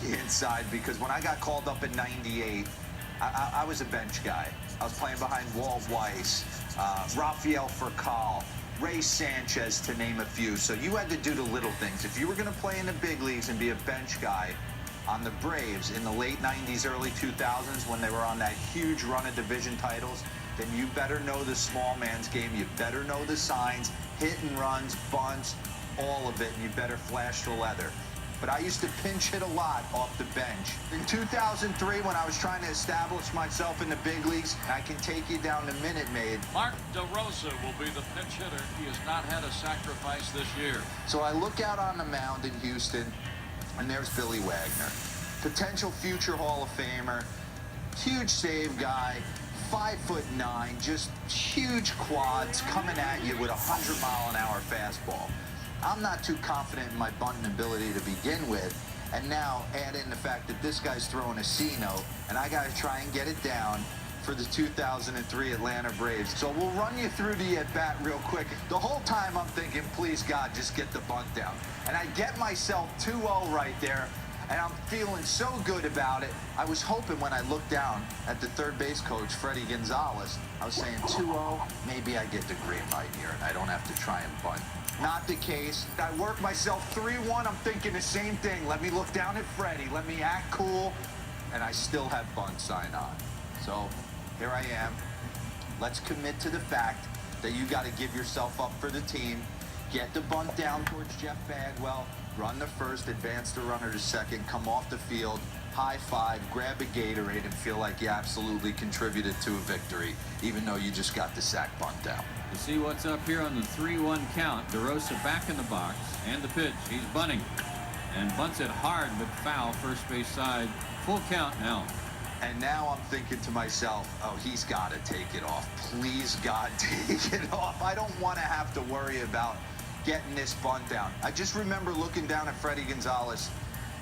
the inside because when I got called up in '98, I was a bench guy. I was playing behind Walt Weiss, Rafael Furcal, Ray Sanchez, to name a few. So you had to do the little things. If you were going to play in the big leagues and be a bench guy on the Braves in the late 90s, early 2000s, when they were on that huge run of division titles, then you better know the small man's game. You better know the signs, hit and runs, bunts, all of it, and you better flash the leather. But I used to pinch hit a lot off the bench. In 2003, when I was trying to establish myself in the big leagues, I can take you down to Minute Maid. Mark DeRosa will be the pinch hitter. He has not had a sacrifice this year. So I look out on the mound in Houston, and there's Billy Wagner, potential future Hall of Famer, huge save guy, 5'9", just huge quads coming at you with a 100-mile-an-hour fastball. I'm not too confident in my bunting ability to begin with, and now add in the fact that this guy's throwing a C-note, and I got to try and get it down for the 2003 Atlanta Braves. So we'll run you through the at-bat real quick. The whole time I'm thinking, please God, just get the bunt down. And I get myself 2-0 right there, and I'm feeling so good about it. I was hoping when I looked down at the third base coach, Freddie Gonzalez, I was saying 2-0, maybe I get the green light here, and I don't have to try and bunt. Not the case. I work myself 3-1. I'm thinking the same thing. Let me look down at Freddie. Let me act cool. And I still have bunt sign on. So here I am. Let's commit to the fact that you got to give yourself up for the team. Get the bunt down towards Jeff Bagwell. Run the first, advance the runner to second, come off the field, high five, grab a Gatorade, and feel like you absolutely contributed to a victory, even though you just got the sack bunt down. To see what's up here on the 3-1 count. DeRosa back in the box, and the pitch. He's bunting, and bunts it hard but foul, first base side. Full count now. And now I'm thinking to myself, oh, he's got to take it off. Please, God, take it off. I don't want to have to worry about getting this bunt down. I just remember looking down at Freddie Gonzalez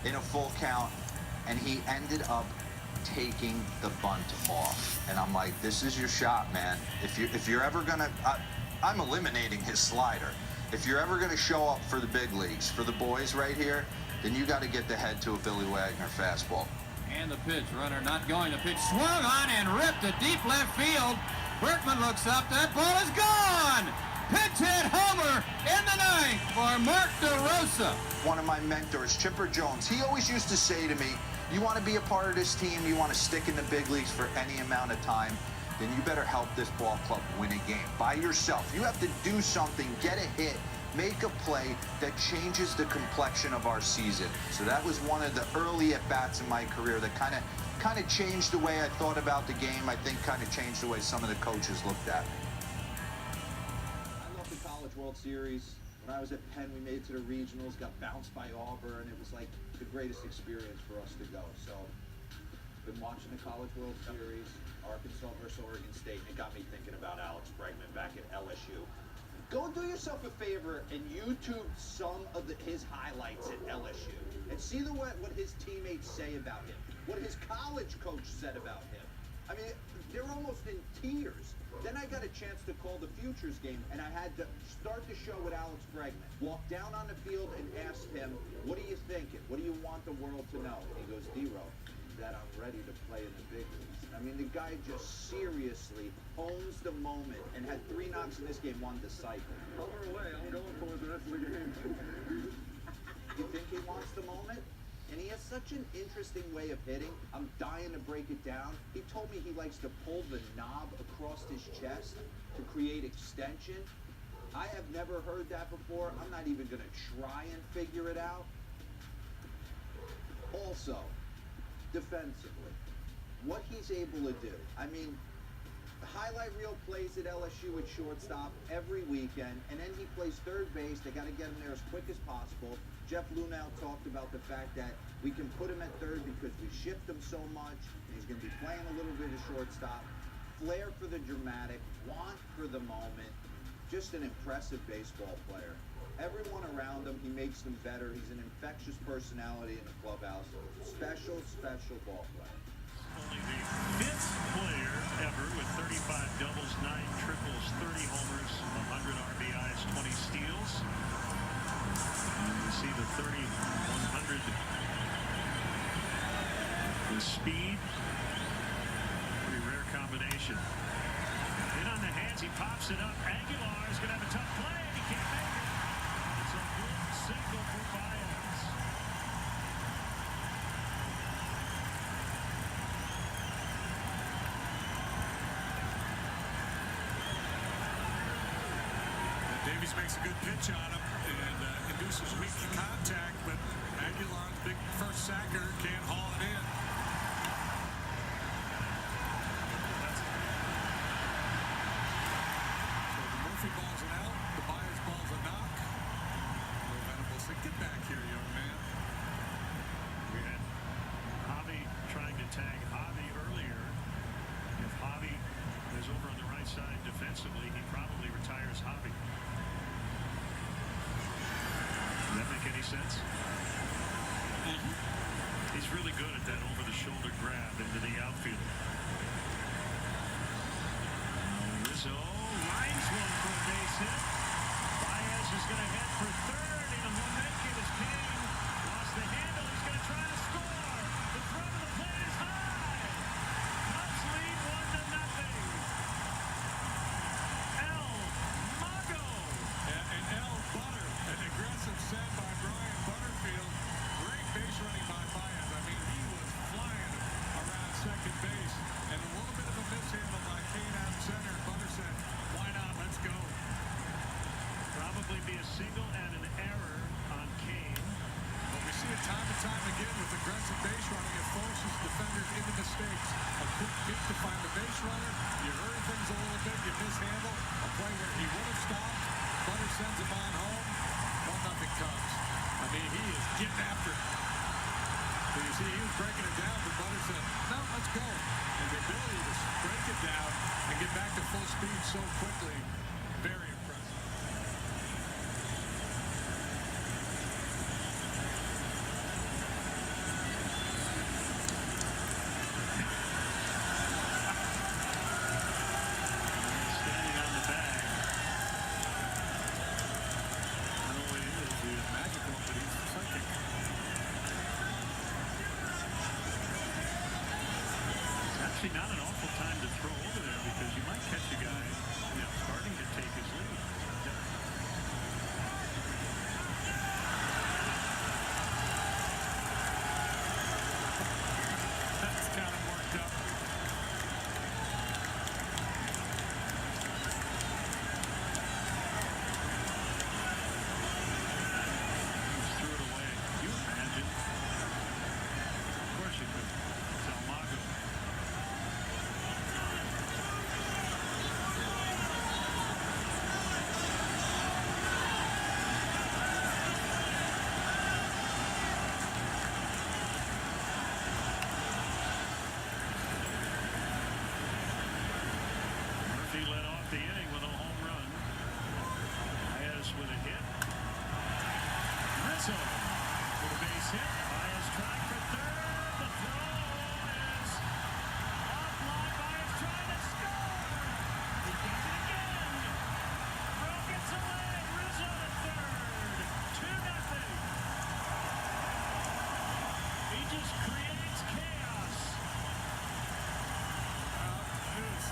in a full count, and he ended up taking the bunt off. And I'm like, this is your shot, man. If you're ever gonna, I'm eliminating his slider. If you're ever gonna show up for the big leagues, for the boys right here, then you got to get the head to a Billy Wagner fastball. And the pitch, runner not going. The pitch swung on and ripped to deep left field. Berkman looks up, that ball is gone! Pitch hit homer in the ninth for Mark DeRosa. One of my mentors, Chipper Jones, he always used to say to me, you want to be a part of this team, you want to stick in the big leagues for any amount of time, then you better help this ball club win a game by yourself. You have to do something, get a hit, make a play that changes the complexion of our season. So that was one of the early at-bats in my career that kind of changed the way I thought about the game. I think kind of changed the way some of the coaches looked at me. I love the College World Series. When I was at Penn, we made it to the regionals, got bounced by Auburn. It was like the greatest experience for us to go. So, been watching the College World Series, Arkansas versus Oregon State, and it got me thinking about Alex Bregman back at LSU. Go do yourself a favor and YouTube some of his highlights at LSU and see what his teammates say about him, what his college coach said about him. I mean, they're almost in tears. Then I got a chance to call the Futures game, and I had to start the show with Alex Bregman. Walk down on the field and asked him, what are you thinking? What do you want the world to know? And he goes, D-Row, that I'm ready to play in the big leagues. I mean, the guy just seriously owns the moment and had 3 knocks in this game, won the cycle. Color away, I'm going for it the rest of the game. You think he wants the moment? And he has such an interesting way of hitting. I'm dying to break it down. He told me he likes to pull the knob across his chest to create extension. I have never heard that before. I'm not even going to try and figure it out. Also, defensively, what he's able to do. I mean, the highlight reel plays at LSU at shortstop every weekend, and then he plays third base. They got to get him there as quick as possible. Jeff Lunau talked about the fact that we can put him at third because we shift him so much, and he's going to be playing a little bit of shortstop. Flair for the dramatic, want for the moment. Just an impressive baseball player. Everyone around him, he makes them better. He's an infectious personality in the clubhouse. Special, special ball player. Only the 5th player ever with 35 doubles, 9 triples, 30 homers, 100 RBIs, 20 steals. And you see the 30, 100 with speed. Pretty rare combination. In on the hands, he pops it up. Aguilar is going to have a tough play, and he can't make it. It's a good single for Baez. Davies makes a good pitch on him and induces weak contact, but Aguilar's big first sacker can't haul it in. So the Murphy ball's an out, the Baez ball's a knock. Will Venables say, get back here, young man. We had Javi trying to tag Javi earlier. If Javi is over on the right side defensively, he probably retires Javi. Does that make any sense? He's really good at that over-the-shoulder grab into the outfield. Rizzo lines one for a base hit. Baez is going to head for third, and he'll make it as King lost the handle. He's going to try to score. The front of the plate is high. Cubs lead 1-0. El Mago. And El Butter, an aggressive set by Brian Butterfield. Great base running by Baez. I mean, he was flying around second base. And a little bit of a mishandle by Kane out center. Butter said, why not? Let's go. Probably be a single and an error on Kane. But we see it time and time again with aggressive base running. It forces defenders into mistakes. A quick kick to find the base runner. You hurry things a little bit. You mishandle a play where he would have stopped. Butter sends him on home. 1-0 Cubs. I mean, he is getting after it. So you see, he was breaking it down, but Butter said, no, let's go. And the ability to break it down and get back to full speed so quickly, very impressive. Standing on the bag. Not only is he magical, but he's psychic. It's actually not an awful time to throw over there because you might catch a guy, starting to take his lead. That's kind of worked up. Just threw it away. Can you imagine? Of course you could. It's El Mago. Murphy led off the inning with a home run. Baez with a hit. Rizzo with a base hit. Baez trying for third. The throw is offline. Baez trying to score. He gets it again. Throw gets away. Rizzo to third. 2-0. He just creates chaos. It was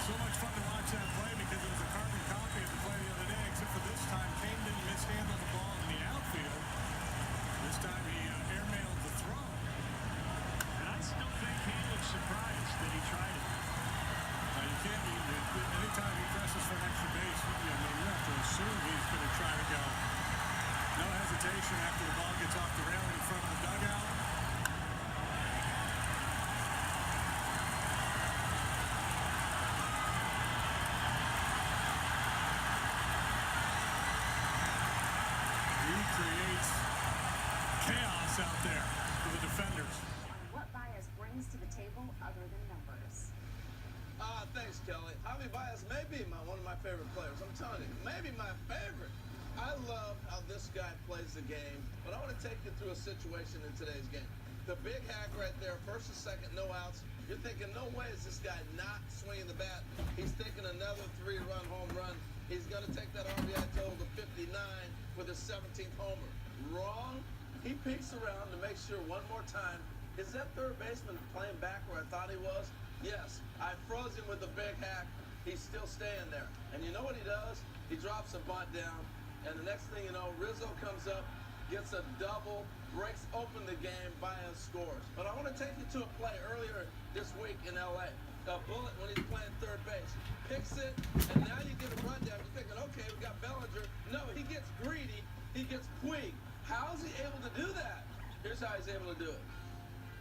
so much fun to watch that play because it was a carbon copy of the play the other day, except for this time Kane didn't mishandle the ball in the outfield. This time he airmailed the throw. And I still think he looks surprised that he tried it. You can't be, anytime he presses for an extra base, you have to assume he's going to try to go. No hesitation after the ball gets off the railing in front of the dugout. He creates chaos out there for the defenders. What Baez brings to the table other than numbers. Thanks, Kelly. Javi Baez may be one of my favorite players. I'm telling you, maybe my favorite. I love how this guy plays the game, but I want to take you through a situation in today's game. The big hack right there, first and second, no outs. You're thinking, no way is this guy not swinging the bat. He's thinking another 3-run home run. He's going to take that RBI total to 59 with his 17th homer. Wrong. He peeks around to make sure one more time Is that third baseman playing back where I thought he was? Yes. I froze him with a big hack. He's still staying there. And you know what he does? He drops a bunt down, and the next thing you know, Rizzo comes up, gets a double, breaks open the game, Baez scores. But I want to take you to a play earlier this week in L.A. Bullet, when he's playing third base, picks it, and now you get a rundown. You're thinking, okay, we got Bellinger. No, he gets greedy. He gets Puig. How is he able to do that? Here's how he's able to do it.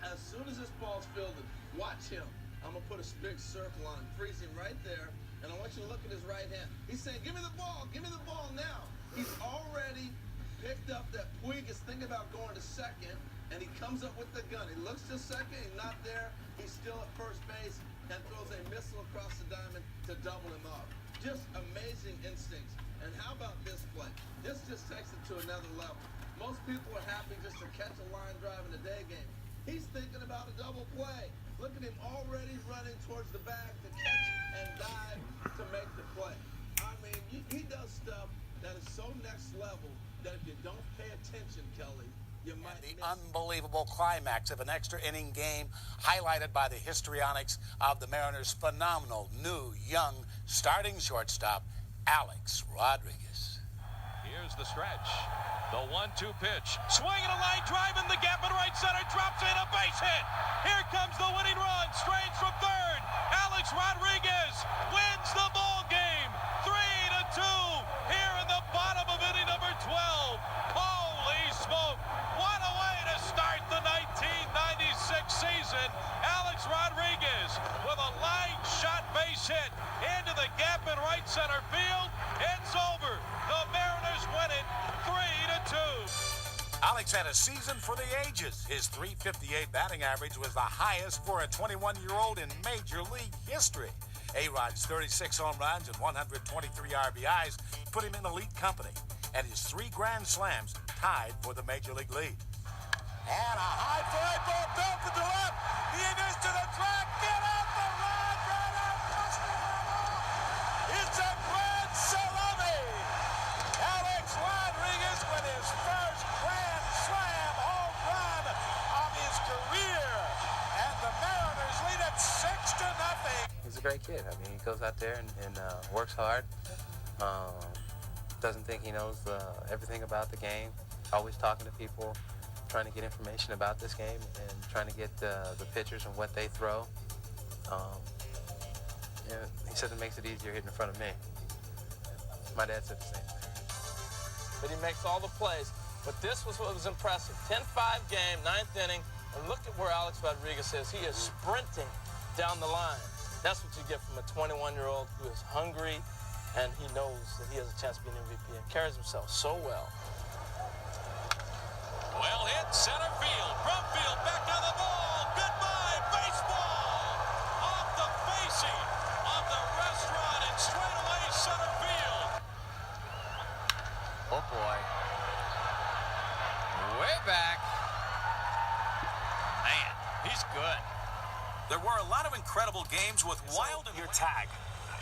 As soon as this ball's fielded, watch him. I'm going to put a big circle on him, freeze him right there, and I want you to look at his right hand. He's saying, give me the ball now. He's already picked up that Puig is thinking about going to second, and he comes up with the gun. He looks to second, he's not there. He's still at first base and throws a missile across the diamond to double him off. Just amazing instincts. And how about this play? This just takes it to another level. Most people are happy just to catch a line drive in a day game. He's thinking about a double play. Look at him already running towards the bag to catch and dive to make the play. I mean, he does stuff that is so next level that if you don't pay attention, Kelly, you might miss. The unbelievable climax of an extra inning game highlighted by the histrionics of the Mariners' phenomenal new young starting shortstop, Alex Rodriguez. Here's the stretch. The 1-2 pitch. Swinging a line drive in the gap in right center. Drops in a base hit. Here comes the winning run. Strange from third. Alex Rodriguez wins the ball game. 3-2 here in the bottom of inning number 12. Holy smoke. What a way to start the 1996 season. Alex Rodriguez with a line shot base hit into the gap in right center field. It's over. The Mariners win it 3-2. Alex had a season for the ages. His .358 batting average was the highest for a 21-year-old in Major League history. A-Rod's 36 home runs and 123 RBIs put him in elite company, and his 3 grand slams tied for the Major League lead. And a high fly ball belted to left. He is to the track. Get out the run. Right out. It's a grand salami. Alex Rodriguez with his first grand slam home run of his career. And the Mariners lead it 6-0. He's a great kid. I mean, he goes out there and works hard. Doesn't think he knows everything about the game. Always talking to people, trying to get information about this game and trying to get the pitchers and what they throw. Yeah, he says it makes it easier hitting in front of me. My dad said the same thing. But he makes all the plays. But this was what was impressive. 10-5 game, 9th inning, and look at where Alex Rodriguez is. He is sprinting down the line. That's what you get from a 21-year-old who is hungry, and he knows that he has a chance to be an MVP and carries himself so well. Well hit, center field. Brumfield back on the ball. Goodbye, baseball. Off the facing of the restaurant and straight away center field. Oh, boy. Way back. Man, he's good. There were a lot of incredible games with wild and your tag.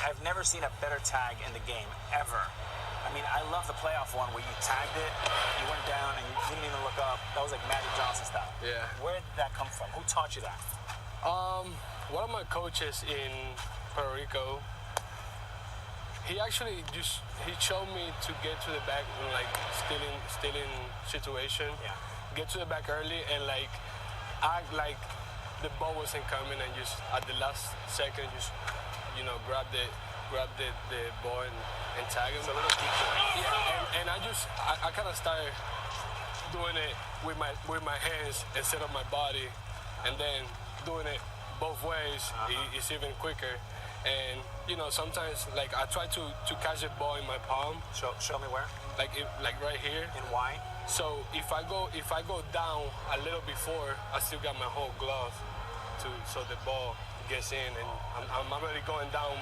I've never seen a better tag in the game, ever. I mean, I love the playoff one where you tagged it, you went down, and you didn't even look up. That was like Magic Johnson style. Yeah. Where did that come from? Who taught you that? One of my coaches in Puerto Rico, he actually he showed me to get to the back in like stealing situation. Yeah. Get to the back early and like act like the ball wasn't coming and just at the last second just grab the ball and tag him. It's a little deeper. Yeah, and I kind of started doing it with my hands instead of my body, and then doing it both ways. It's even quicker. And sometimes like I try to catch the ball in my palm. Show me where. Like right here. And why? So if I go down a little before, I still got my whole glove so the ball gets in, and I'm already going down.